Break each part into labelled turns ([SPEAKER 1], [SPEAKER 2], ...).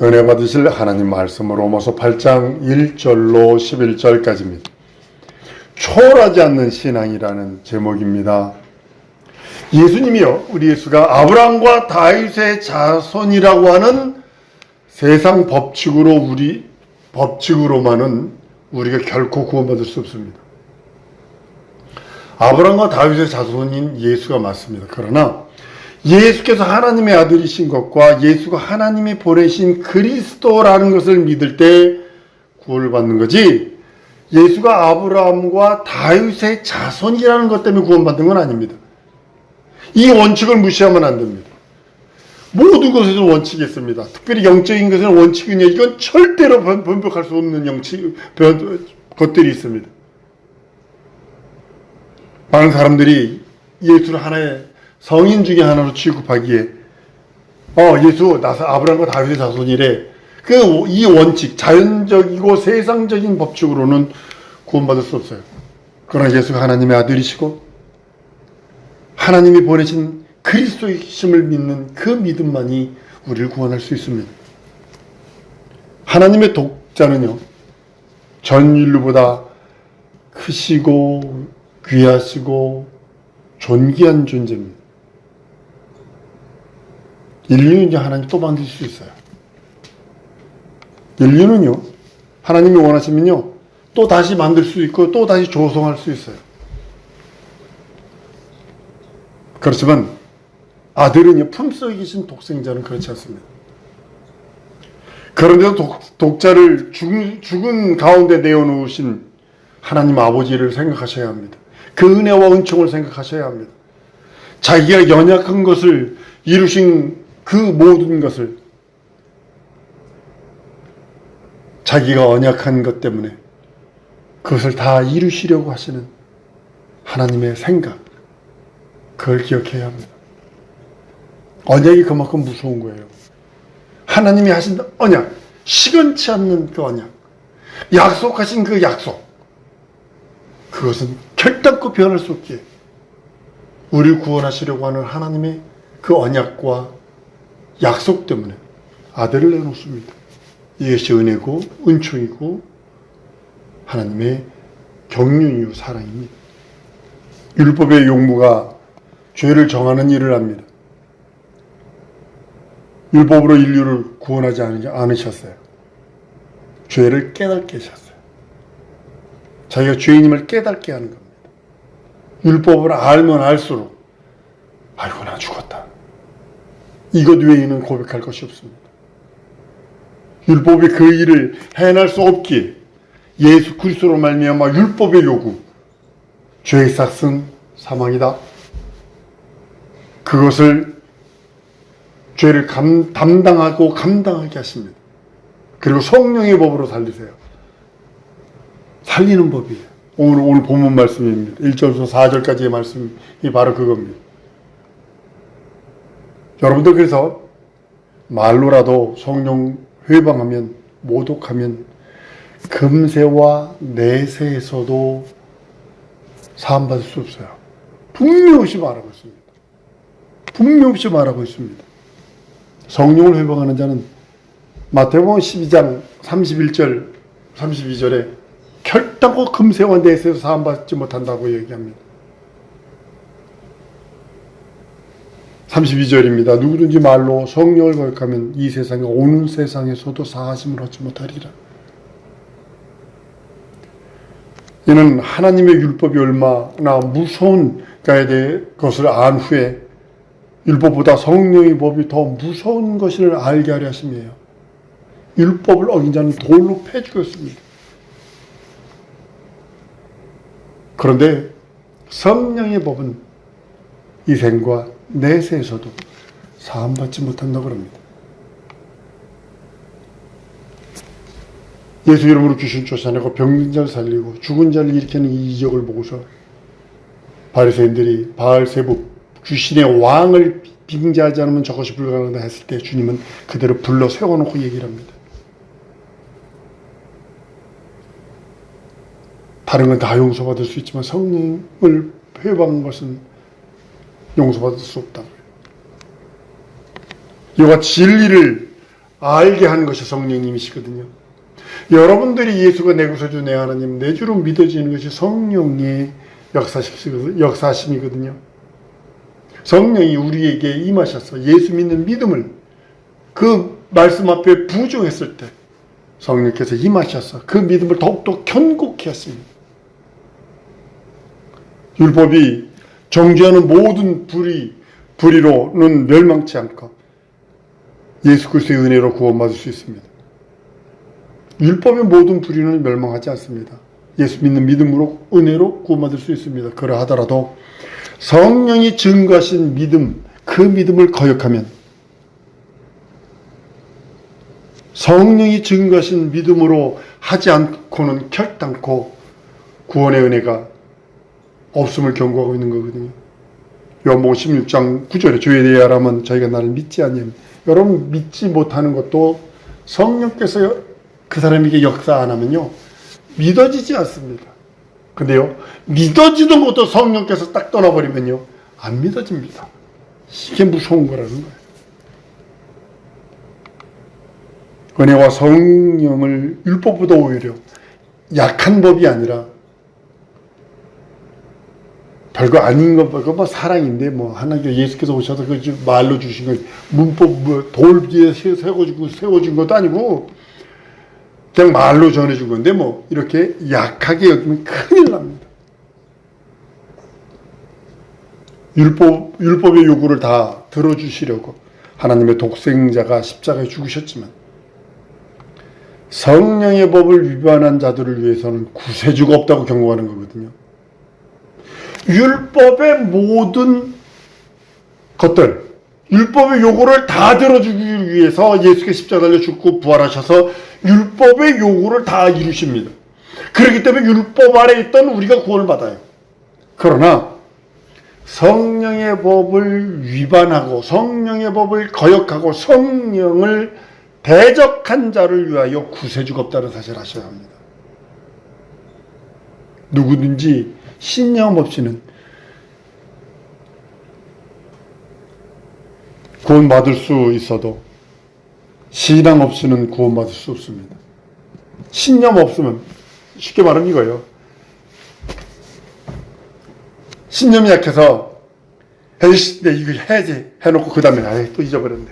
[SPEAKER 1] 은혜 받으실 하나님 말씀은 로마서 8장 1절로 11절까지입니다. 초월하지 않는 신앙이라는 제목입니다. 예수님이요, 우리 예수가 아브라함과 다윗의 자손이라고 하는 세상 법칙으로만은 우리가 결코 구원받을 수 없습니다. 아브라함과 다윗의 자손인 예수가 맞습니다. 그러나 예수께서 하나님의 아들이신 것과 예수가 하나님이 보내신 그리스도라는 것을 믿을 때 구원을 받는 거지, 예수가 아브라함과 다윗의 자손이라는 것 때문에 구원받는 건 아닙니다. 이 원칙을 무시하면 안 됩니다. 모든 것에서 원칙이 있습니다. 특별히 영적인 것은 원칙이냐, 이건 절대로 변벽할 수 없는 것들이 있습니다. 많은 사람들이 예수를 하나의 성인 중에 하나로 취급하기에 예수 아브라함과 다윗의 자손이래. 이 원칙, 자연적이고 세상적인 법칙으로는 구원받을 수 없어요. 그러나 예수가 하나님의 아들이시고 하나님이 보내신 그리스도이심을 믿는 그 믿음만이 우리를 구원할 수 있습니다. 하나님의 독자는요, 전 인류보다 크시고 귀하시고 존귀한 존재입니다. 인류는 이제 하나님 또 만들 수 있어요. 인류는요, 하나님이 원하시면요, 또 다시 만들 수 있고 또 다시 조성할 수 있어요. 그렇지만 아들은요, 품속에 계신 독생자는 그렇지 않습니다. 그런데도 독자를 죽은 가운데 내어놓으신 하나님 아버지를 생각하셔야 합니다. 그 은혜와 은총을 생각하셔야 합니다. 자기가 연약한 것을 이루신 그 모든 것을, 자기가 언약한 것 때문에 그것을 다 이루시려고 하시는 하나님의 생각, 그걸 기억해야 합니다. 언약이 그만큼 무서운 거예요. 하나님이 하신 언약, 시건치 않는 그 언약, 약속하신 그 약속, 그것은 결단코 변할 수 없기에 우리를 구원하시려고 하는 하나님의 그 언약과 약속 때문에 아들을 내놓습니다. 이것이 은혜고 은총이고 하나님의 경륜이요 사랑입니다. 율법의 용무가 죄를 정하는 일을 합니다. 율법으로 인류를 구원하지 않으셨어요. 죄를 깨닫게 하셨어요. 자기가 죄인임을 깨닫게 하는 겁니다. 율법을 알면 알수록 아이고 나 죽었다, 이것 외에는 고백할 것이 없습니다. 율법이 그 일을 해낼 수 없기에 예수 그리스도로 말미암아 율법의 요구, 죄의 삭은 사망이다, 그것을 죄를 담당하고 감당하게 하십니다. 그리고 성령의 법으로 살리세요. 살리는 법이에요. 오늘 본문 말씀입니다. 1절부터 4절까지의 말씀이 바로 그겁니다. 여러분들, 그래서 말로라도 성령 회방하면, 모독하면 금세와 내세에서도 사함받을 수 없어요. 분명히 말하고 있습니다. 분명히 말하고 있습니다. 성령을 회방하는 자는 마태복음 12장 31절 32절에 결단코 금세와 내세에서 사함받지 못한다고 얘기합니다. 32절입니다. 누구든지 말로 성령을 거역하면 이 세상에 오는 세상에서도 사하심을 얻지 못하리라. 이는 하나님의 율법이 얼마나 무서운 것을 안 후에 율법보다 성령의 법이 더 무서운 것을 알게 하려 하심이에요. 율법을 어긴 자는 돌로 패 죽였습니다. 그런데 성령의 법은 이 생과 내세에서도 사함받지 못한다고 합니다. 예수 이름으로 귀신 쫓아내고 병든 자를 살리고 죽은 자를 일으키는 이 이적을 보고서 바리새인들이 바알세북 귀신의 왕을 빙자하지 않으면 저것이 불가능하다 했을 때 주님은 그대로 불러 세워놓고 얘기를 합니다. 다른 건 다 용서받을 수 있지만 성령을 회방한 것은 용서받을 수 없다. 이와 진리를 알게 하는 것이 성령님이시거든요. 여러분들이 예수가 내 구세주 내 하나님 내 주로 믿어지는 것이 성령의 역사심이거든요. 성령이 우리에게 임하셔서 예수 믿는 믿음을 그 말씀 앞에 부정했을 때 성령께서 임하셔서 그 믿음을 더욱더 견고케 하십니다. 율법이 정죄하는 모든 불의로는 멸망치 않고 예수 그리스도의 은혜로 구원받을 수 있습니다. 율법의 모든 불의는 멸망하지 않습니다. 예수 믿는 믿음으로 은혜로 구원받을 수 있습니다. 그러하더라도 성령이 증거하신 믿음, 그 믿음을 거역하면 성령이 증거하신 믿음으로 하지 않고는 결단코 구원의 은혜가 없음을 경고하고 있는 거거든요. 요한복음 16장 9절에 주에 대하여 하라면 저희가 나를 믿지 아니하면, 여러분 믿지 못하는 것도 성령께서 그 사람에게 역사 안 하면요 믿어지지 않습니다. 근데요 믿어지던 것도 성령께서 딱 떠나버리면요 안 믿어집니다. 이게 무서운 거라는 거예요. 은혜와 성령을 율법보다 오히려 약한 법이 아니라 별거 아닌 것, 그거 뭐 사랑인데 뭐 하나님께 예수께서 오셔서 그 말로 주신 거 문법 뭐 돌 위에 세워준 것도 아니고 그냥 말로 전해준 건데 뭐 이렇게 약하게 여기면 큰일 납니다. 율법의 요구를 다 들어주시려고 하나님의 독생자가 십자가에 죽으셨지만 성령의 법을 위반한 자들을 위해서는 구세주가 없다고 경고하는 거거든요. 율법의 모든 것들, 율법의 요구를 다 들어주기 위해서 예수께서 십자가 달려 죽고 부활하셔서 율법의 요구를 다 이루십니다. 그렇기 때문에 율법 아래 있던 우리가 구원을 받아요. 그러나 성령의 법을 위반하고 성령의 법을 거역하고 성령을 대적한 자를 위하여 구세주가 없다는 사실을 아셔야 합니다. 누구든지 신념 없이는 구원받을 수 있어도 신앙 없이는 구원받을 수 없습니다. 신념 없으면 쉽게 말하면 이거예요. 신념이 약해서 에이씨 내 이거 해야지 해놓고 그 다음에 아예 또 잊어버렸네.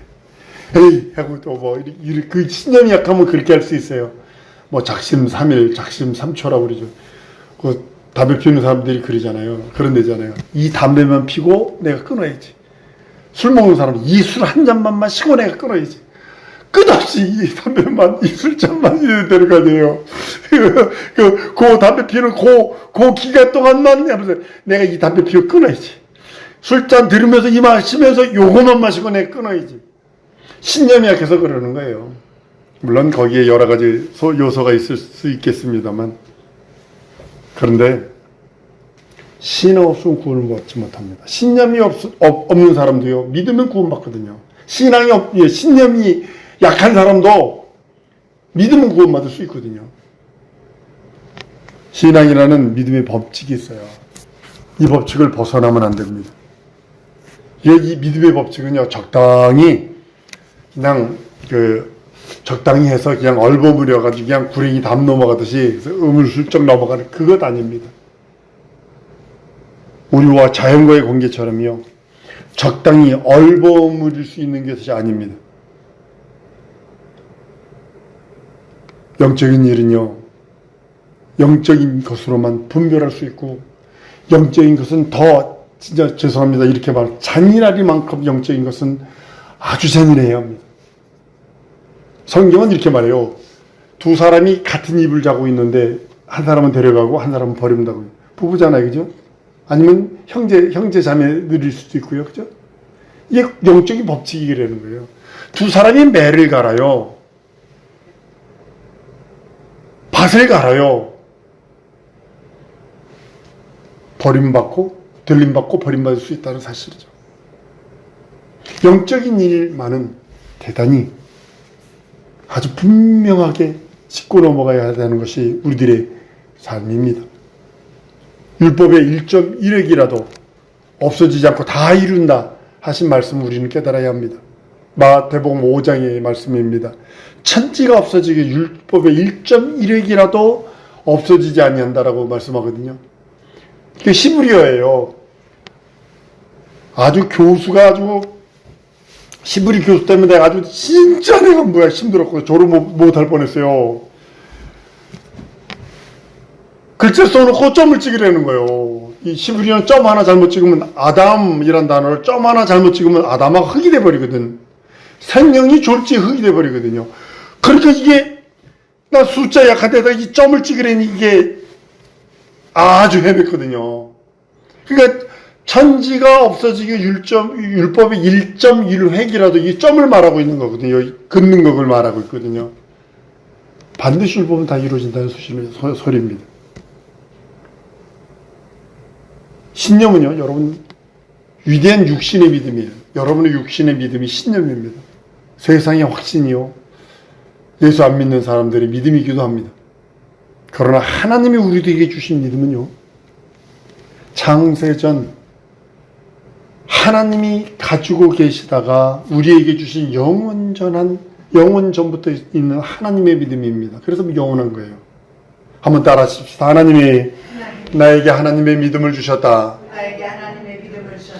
[SPEAKER 1] 에이 하고 또 뭐 그 신념이 약하면 그렇게 할 수 있어요. 뭐 작심삼일 작심삼초라고 그러죠. 그 담배 피우는 사람들이 그러잖아요. 그런 데잖아요. 이 담배만 피고 내가 끊어야지. 술 먹는 사람은 이 술 한 잔만 마시고 내가 끊어야지. 끝없이 이 담배만, 이 술잔만 이래 되는 거 아니에요. 그 담배 피우는 그 기간 동안만 하면서 내가 이 담배 피우고 끊어야지. 술잔 들으면서 이 마시면서 요거만 마시고 내가 끊어야지. 신념이 약해서 그러는 거예요. 물론 거기에 여러 가지 요소가 있을 수 있겠습니다만, 그런데 신앙 없으면 구원을 받지 못합니다. 신념이 없는 사람도요 믿으면 구원받거든요. 신념이 약한 사람도 믿으면 구원받을 수 있거든요. 신앙이라는 믿음의 법칙이 있어요. 이 법칙을 벗어나면 안 됩니다. 이 믿음의 법칙은요 적당히 그냥 적당히 해서 그냥 얼버무려가지고 그냥 구랭이 담 넘어가듯이 으물슬쩍 넘어가는 그것 아닙니다. 우리와 자연과의 관계처럼요 적당히 얼버무릴 수 있는 것이 아닙니다. 영적인 일은요 영적인 것으로만 분별할 수 있고, 영적인 것은 더 진짜 죄송합니다 이렇게 말 잔인하리만큼 영적인 것은 아주 잔인해야 합니다. 성경은 이렇게 말해요. 두 사람이 같은 이불 자고 있는데 한 사람은 데려가고 한 사람은 버린다고요. 부부잖아요, 그죠? 아니면 형제 자매들일 수도 있고요, 그죠? 이게 영적인 법칙이라는 거예요. 두 사람이 매를 갈아요. 밭을 갈아요. 버림받고 들림받고 버림받을 수 있다는 사실이죠. 영적인 일만은 대단히 아주 분명하게 짚고 넘어가야 되는 것이 우리들의 삶입니다. 율법의 1.1획이라도 없어지지 않고 다 이룬다 하신 말씀을 우리는 깨달아야 합니다. 마태복음 5장의 말씀입니다. 천지가 없어지게 율법의 1.1획이라도 없어지지 아니한다라고 말씀하거든요. 이게 히브리어예요. 아주 교수가 아주 히브리 교수 때문에 아주 진짜 내가 뭐야 힘들었고 졸업 못할 뻔했어요. 글자 써놓고 점을 찍으라는 거예요. 이 히브리어는 점 하나 잘못 찍으면 아담이란 단어를 점 하나 잘못 찍으면 아담아가 흙이 돼버리거든. 생명이 졸지 흙이 돼버리거든요. 그러니까 이게 나 숫자 약한 데다 이 점을 찍으려니 이게 아주 헤맸거든요. 그러니까 천지가 없어지게 율법의 1.1획이라도 이 점을 말하고 있는 거거든요. 긋는 것을 말하고 있거든요. 반드시 율법은 다 이루어진다는 소리입니다. 신념은요, 여러분, 위대한 육신의 믿음이에요. 여러분의 육신의 믿음이 신념입니다. 세상의 확신이요. 예수 안 믿는 사람들의 믿음이기도 합니다. 그러나 하나님이 우리에게 주신 믿음은요, 창세전 하나님이 가지고 계시다가 우리에게 주신 영원 전부터 있는 하나님의 믿음입니다. 그래서 영원한 거예요. 한번 따라 하십시다. 하나님이 나에게 하나님의 믿음을 주셨다.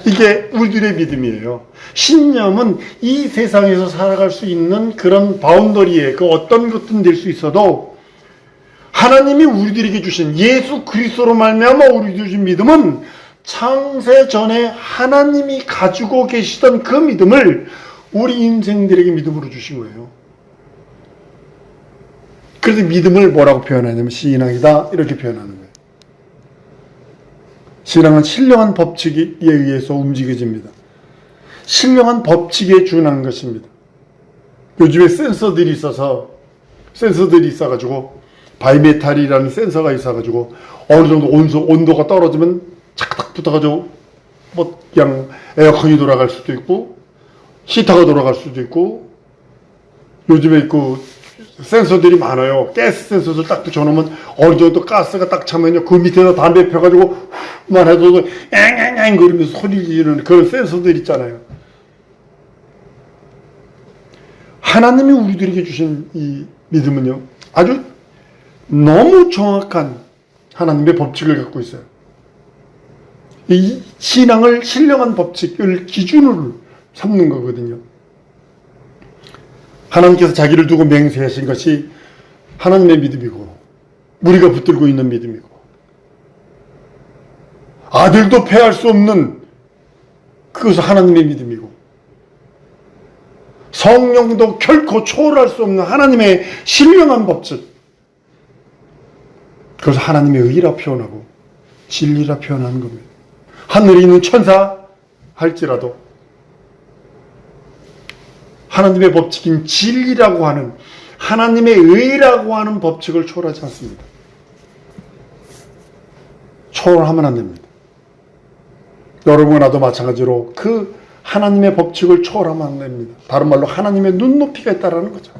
[SPEAKER 1] 이게 우리들의 믿음이에요. 신념은 이 세상에서 살아갈 수 있는 그런 바운더리에 그 어떤 것든 될 수 있어도 하나님이 우리들에게 주신 예수 그리스도로 말미암아 우리들에게 주신 믿음은 창세 전에 하나님이 가지고 계시던 그 믿음을 우리 인생들에게 믿음으로 주신 거예요. 그래서 믿음을 뭐라고 표현하냐면 신앙이다 이렇게 표현하는 거예요. 신앙은 신령한 법칙에 의해서 움직여집니다. 신령한 법칙에 준한 것입니다. 요즘에 센서들이 있어가지고 바이메탈이라는 센서가 있어가지고 어느 정도 온도가 떨어지면 착탁 붙어가지고 뭐 그냥 에어컨이 돌아갈 수도 있고 히터가 돌아갈 수도 있고 요즘에 그 센서들이 많아요. 가스 센서를 딱 붙여놓으면 어느 정도 가스가 딱 차면요 그 밑에다 담배 펴가지고 만 해도 앵앵앵 거리면서 소리 지르는 그런 센서들 있잖아요. 하나님이 우리들에게 주신 이 믿음은요 아주 너무 정확한 하나님의 법칙을 갖고 있어요. 이 신앙을 신령한 법칙을 기준으로 삼는 거거든요. 하나님께서 자기를 두고 맹세하신 것이 하나님의 믿음이고 우리가 붙들고 있는 믿음이고 아들도 패할 수 없는 그것은 하나님의 믿음이고 성령도 결코 초월할 수 없는 하나님의 신령한 법칙 그래서 하나님의 의라 표현하고 진리라 표현하는 겁니다. 하늘에 있는 천사 할지라도 하나님의 법칙인 진리라고 하는 하나님의 의라고 하는 법칙을 초월하지 않습니다. 초월하면 안 됩니다. 여러분과 나도 마찬가지로 그 하나님의 법칙을 초월하면 안 됩니다. 다른 말로 하나님의 눈높이가 있다라는 거죠.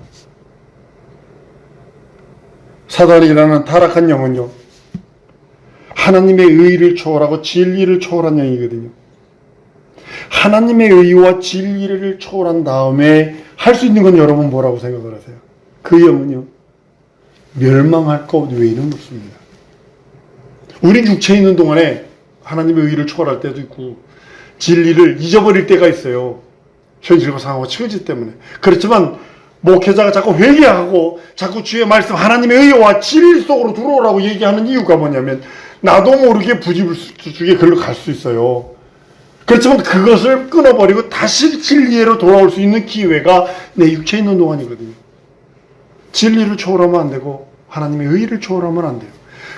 [SPEAKER 1] 사단이라는 타락한 영은요 하나님의 의를 초월하고 진리를 초월한 영이거든요. 하나님의 의와 진리를 초월한 다음에 할 수 있는 건 여러분 뭐라고 생각을 하세요? 그 영은요 멸망할 것 외에는 없습니다. 우리 육체에 있는 동안에 하나님의 의를 초월할 때도 있고 진리를 잊어버릴 때가 있어요. 현실과 상황과 처지 때문에. 그렇지만 목회자가 자꾸 회개하고 자꾸 주의 말씀 하나님의 의와 진리 속으로 들어오라고 얘기하는 이유가 뭐냐면 나도 모르게 부지불식에 글로 갈 수 있어요. 그렇지만 그것을 끊어버리고 다시 진리로 돌아올 수 있는 기회가 내 육체에 있는 동안이거든요. 진리를 초월하면 안 되고 하나님의 의를 초월하면 안 돼요.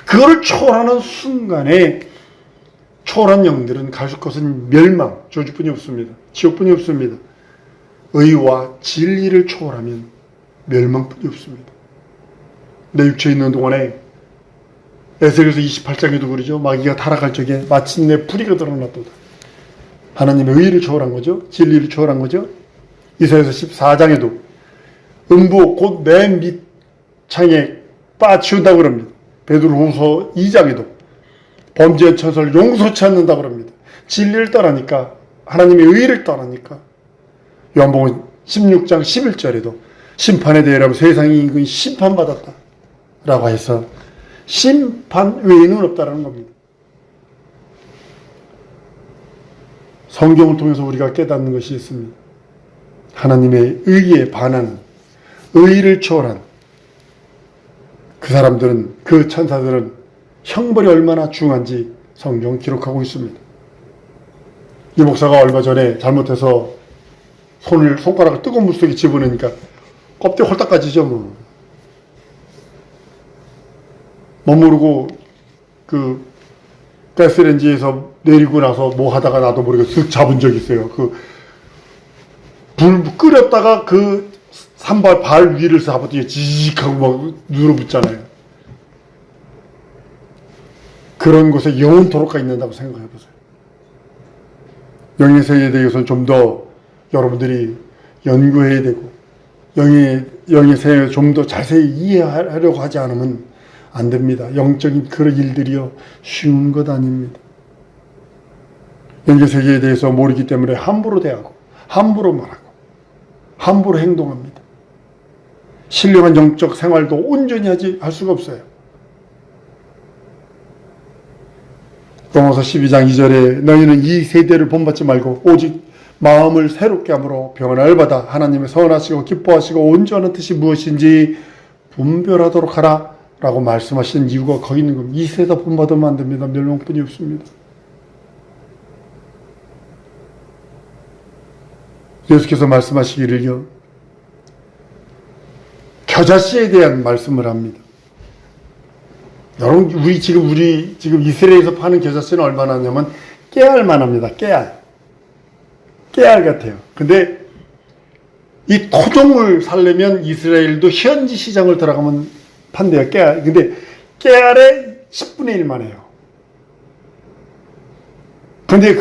[SPEAKER 1] 그거를 초월하는 순간에 초월한 영들은 갈 것은 멸망, 저주뿐이 없습니다. 지옥뿐이 없습니다. 의와 진리를 초월하면 멸망뿐이 없습니다. 내 육체에 있는 동안에 에스겔서 28장에도 그러죠. 마귀가 타락할 적에 마침내 불의가 드러났도다. 하나님의 의를 초월한 거죠. 진리를 초월한 거죠. 이사야서 14장에도 음부 곧 맨 밑창에 빠치운다고 그럽니다. 베드로후서 2장에도 범죄한 처소를 용서치 않는다고 합니다. 진리를 떠나니까 하나님의 의를 떠나니까 요한복음 16장 11절에도 심판에 대해라면 세상이 이건 심판받았다 라고 해서 심판 외에는 없다라는 겁니다. 성경을 통해서 우리가 깨닫는 것이 있습니다. 하나님의 의에 반하는, 의를 초월한 그 사람들은, 그 천사들은 형벌이 얼마나 중한지 성경은 기록하고 있습니다. 이 목사가 얼마 전에 잘못해서 손가락을 뜨거운 물 속에 집어넣으니까 껍데기 홀딱 까지죠. 못 모르고 그 가스레인지에서 내리고 나서 뭐 하다가 나도 모르게 쓱 잡은 적이 있어요. 불 끓였다가 그 산발 발 위를 잡았더니 지직하고 막 눌어붙잖아요. 그런 곳에 영원토록 가 있는다고 생각해보세요. 영의 세계에 대해서는 좀 더 여러분들이 연구해야 되고 영의 세계를 좀 더 자세히 이해하려고 하지 않으면 안 됩니다. 영적인 그런 일들이요 쉬운 것 아닙니다. 영의 세계에 대해서 모르기 때문에 함부로 대하고 함부로 말하고 함부로 행동합니다. 신령한 영적 생활도 온전히 할 수가 없어요. 로마서 12장 2절에 너희는 이 세대를 본받지 말고 오직 마음을 새롭게 함으로 변화를 받아 하나님의 선하시고 기뻐하시고 온전한 뜻이 무엇인지 분별하도록 하라 라고 말씀하신 이유가 거기 있는 겁니다. 이 세대 본받으면 안 됩니다. 멸망뿐이 없습니다. 예수께서 말씀하시기를요, 겨자씨에 대한 말씀을 합니다. 여러분, 우리 지금 이스라엘에서 파는 겨자씨는 얼마나 하냐면 깨알만 합니다. 깨알 같아요. 근데 이 토종을 살려면 이스라엘도 현지 시장을 들어가면 판대요. 깨알. 근데 깨알의 10분의 1만 해요. 근데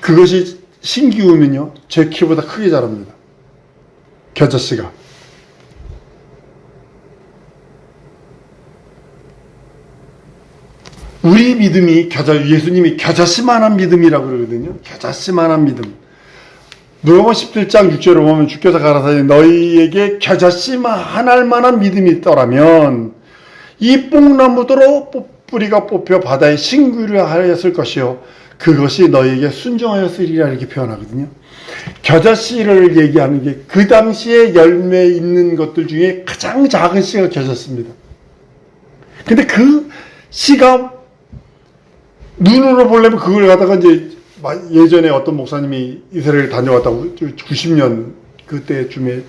[SPEAKER 1] 그것이 신기우면요, 제 키보다 크게 자랍니다. 겨자씨가. 우리 믿음이 예수님이 겨자씨만한 믿음이라고 그러거든요. 겨자씨만한 믿음. 누가복음 17장 6절에 보면 주께서 가라사대 너희에게 겨자씨만 한 알만한 믿음이 있더라면 이 뽕나무더러 뿌리가 뽑혀 바다에 신기를 하였을 것이요 그것이 너희에게 순종하였으리라 이렇게 표현하거든요. 겨자씨를 얘기하는 게 그 당시에 열매 있는 것들 중에 가장 작은 씨가 겨자씨입니다. 근데 그 씨가 눈으로 보려면 그걸 갖다가 이제 예전에 어떤 목사님이 이스라엘 다녀왔다고 90년 그때쯤에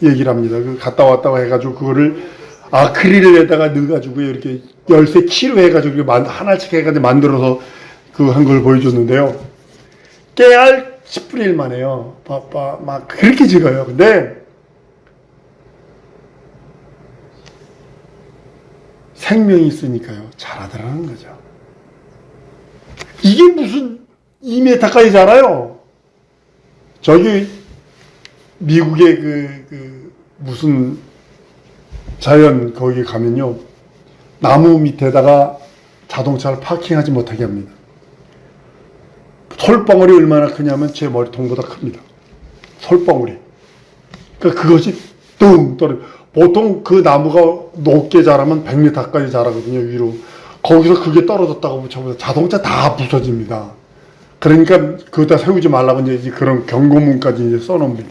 [SPEAKER 1] 얘기를 합니다. 갔다 왔다고 해가지고 그거를 아크릴에다가 넣어가지고 이렇게 열쇠 키로 해가지고 하나씩 해가지고 만들어서 그 한 걸 보여줬는데요. 깨알 10분의 1만 해요. 막 그렇게 적어요. 근데 생명이 있으니까요. 자라더라는 거죠. 이게 무슨 2m까지 자라요? 저기 미국의 무슨 자연 거기 가면요. 나무 밑에다가 자동차를 파킹하지 못하게 합니다. 솔방울이 얼마나 크냐면 제 머리통보다 큽니다. 솔방울이. 그러니까 그것이 뚱 떨어져. 보통 그 나무가 높게 자라면 100m까지 자라거든요, 위로. 거기서 그게 떨어졌다고 쳐보면 자동차 다 부서집니다. 그러니까 그거다 세우지 말라고 이제 그런 경고문까지 이제 써놓습니다.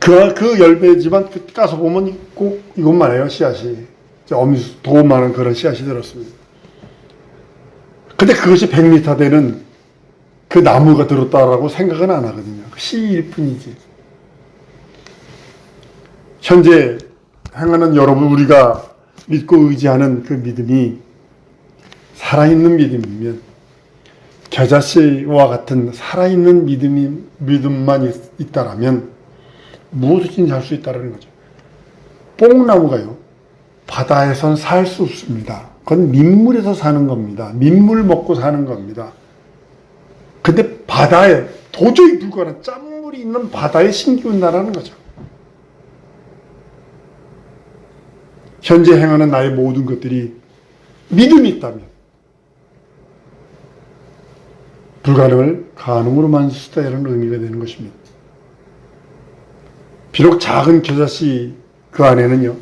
[SPEAKER 1] 그 열매지만 까서 보면 꼭 이것만 해요, 씨앗이. 어미수 도만한 그런 씨앗이 들었습니다. 근데 그것이 100m 되는 그 나무가 들었다라고 생각은 안 하거든요. 씨일 뿐이지. 현재 행하는 여러분, 우리가 믿고 의지하는 그 믿음이 살아있는 믿음이면, 겨자씨와 같은 살아있는 믿음만 있다라면 무엇이든지 할 수 있다는 거죠. 뽕나무가요, 바다에선 살 수 없습니다. 그건 민물에서 사는 겁니다. 민물 먹고 사는 겁니다. 근데 바다에 도저히 불가능한 짠물이 있는 바다에 심기운다라는 거죠. 현재 행하는 나의 모든 것들이 믿음이 있다면 불가능을 가능으로 만드시다 이런 의미가 되는 것입니다. 비록 작은 겨자씨 그 안에는요,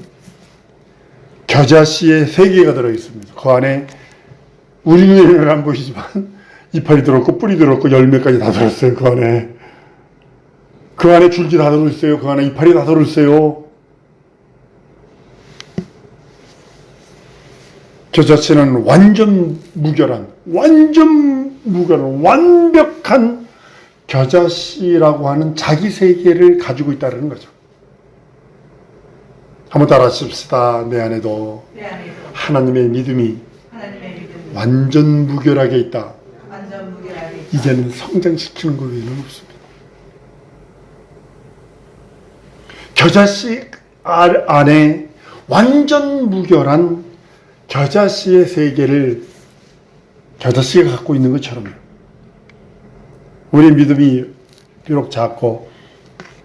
[SPEAKER 1] 겨자씨의 세계가 들어있습니다. 그 안에 우리 눈에는 안 보이지만 이파리 들었고 뿌리 들었고 열매까지 다 들었어요. 그 안에. 그 안에 줄기 다 들어있어요. 그 안에 이파리 다 들어있어요. 겨자씨는 완전 무결한 완벽한 겨자씨라고 하는 자기 세계를 가지고 있다는 거죠. 한번 따라 하십시다. 내 안에도 하나님의 믿음이 완전 무결하게 있다. 이제는 성장시키는 것 외에는 없습니다. 겨자씨 안에 완전 무결한 겨자씨의 세계를 겨자씨가 갖고 있는 것처럼요. 우리 믿음이 비록 작고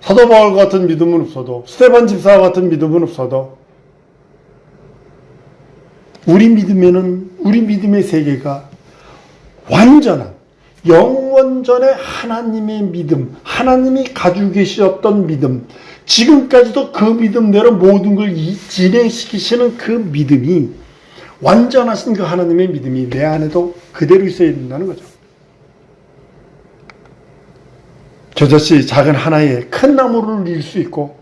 [SPEAKER 1] 사도 바울 같은 믿음은 없어도 스데반 집사 같은 믿음은 없어도 우리 믿음에는 우리 믿음의 세계가 완전한 영원전의 하나님의 믿음, 하나님이 가지고 계셨던 믿음, 지금까지도 그 믿음대로 모든 걸 진행시키시는 그 믿음이 완전하신 그 하나님의 믿음이 내 안에도 그대로 있어야 된다는 거죠. 겨자씨 작은 하나에 큰 나무를 이룰 수 있고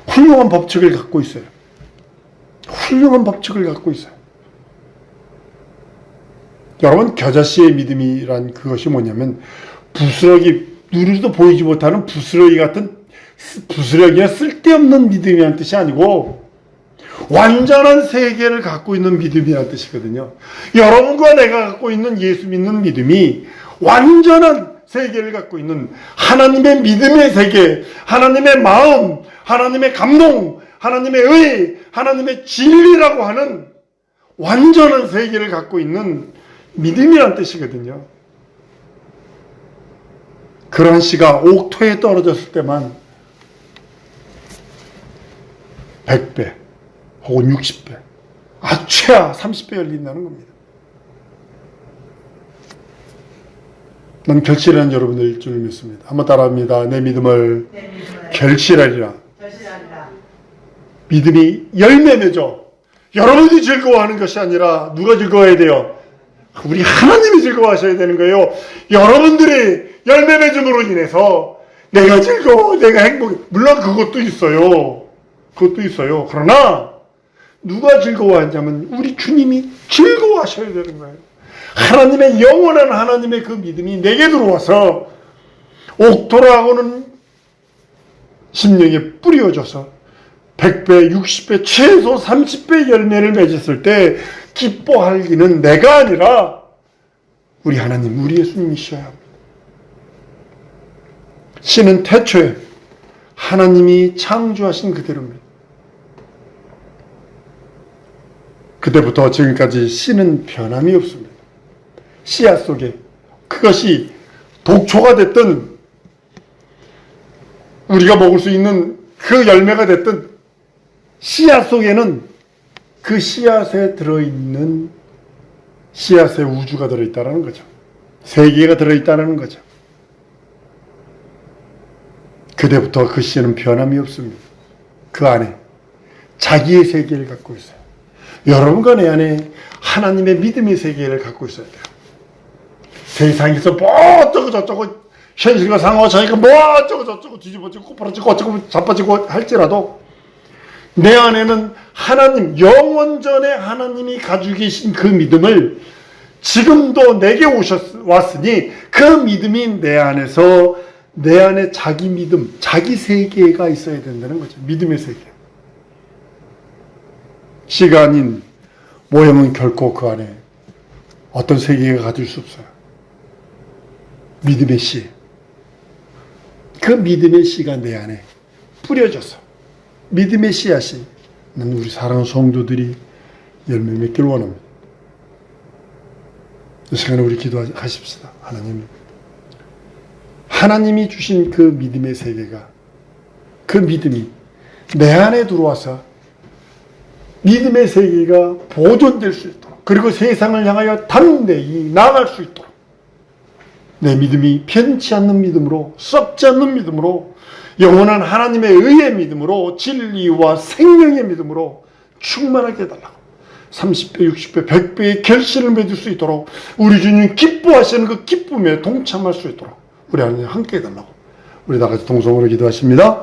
[SPEAKER 1] 훌륭한 법칙을 갖고 있어요. 훌륭한 법칙을 갖고 있어요. 여러분, 겨자씨의 믿음이란 그것이 뭐냐면 부스러기, 누리도 보이지 못하는 부스러기 같은 부스러기나 쓸데없는 믿음이라는 뜻이 아니고 완전한 세계를 갖고 있는 믿음이라는 뜻이거든요. 여러분과 내가 갖고 있는 예수 믿는 믿음이 완전한 세계를 갖고 있는 하나님의 믿음의 세계, 하나님의 마음, 하나님의 감동, 하나님의 의, 하나님의 진리라고 하는 완전한 세계를 갖고 있는 믿음이란 뜻이거든요. 그런 씨가 옥토에 떨어졌을 때만 100배 혹은 60배, 최하 30배 열린다는 겁니다. 난 결실하는 여러분들 줄 믿습니다. 한번 따라합니다. 내 믿음을 결실하리라. 믿음이 열매 맺어. 여러분이 즐거워하는 것이 아니라 누가 즐거워해야 돼요? 우리 하나님이 즐거워하셔야 되는 거예요. 여러분들이 열매 맺음으로 인해서 내가 즐거워, 내가 행복해. 물론 그것도 있어요. 그것도 있어요. 그러나 누가 즐거워하냐면 우리 주님이 즐거워하셔야 되는 거예요. 하나님의 영원한 하나님의 그 믿음이 내게 들어와서 옥토라고는 심령에 뿌려져서 100배, 60배, 최소 30배 열매를 맺었을 때 기뻐할 리는 내가 아니라 우리 하나님, 우리 예수님이셔야 합니다. 씨는 태초에 하나님이 창조하신 그대로입니다. 그때부터 지금까지 씨는 변함이 없습니다. 씨앗 속에 그것이 독초가 됐든 우리가 먹을 수 있는 그 열매가 됐든 씨앗 속에는 그 씨앗에 들어있는 씨앗의 우주가 들어있다는 거죠. 세계가 들어있다는 거죠. 그때부터 그 씨는 변함이 없습니다. 그 안에 자기의 세계를 갖고 있어요. 여러분과 내 안에 하나님의 믿음의 세계를 갖고 있어야 돼요. 세상에서 뭐 어쩌고 저쩌고 현실과 상호차이가 뭐 어쩌고 저쩌고 뒤집어지고 꼬부러지고 어쩌고 자빠지고 할지라도 내 안에는 하나님, 영원전에 하나님이 가지고 계신 그 믿음을 지금도 내게 왔으니 그 믿음이 내 안에서 내 안에 자기 믿음, 자기 세계가 있어야 된다는 거죠. 믿음의 세계. 씨가 아닌 모형은 결코 그 안에 어떤 세계가 가질 수 없어요. 믿음의 씨. 그 믿음의 씨가 내 안에 뿌려져서 믿음의 씨앗이 난 우리 사랑하는 성도들이 열매 맺기를 원합니다. 이 시간에 우리 기도하십시다. 하나님이 주신 그 믿음의 세계가, 그 믿음이 내 안에 들어와서 믿음의 세계가 보존될 수 있도록, 그리고 세상을 향하여 담대히 나아갈 수 있도록 내 믿음이 편치 않는 믿음으로, 썩지 않는 믿음으로, 영원한 하나님의 의의 믿음으로, 진리와 생명의 믿음으로 충만하게 해달라고, 30배, 60배, 100배의 결실을 맺을 수 있도록, 우리 주님 기뻐하시는 그 기쁨에 동참할 수 있도록 우리 하나님 함께 해달라고, 우리 다 같이 동성으로 기도하십니다.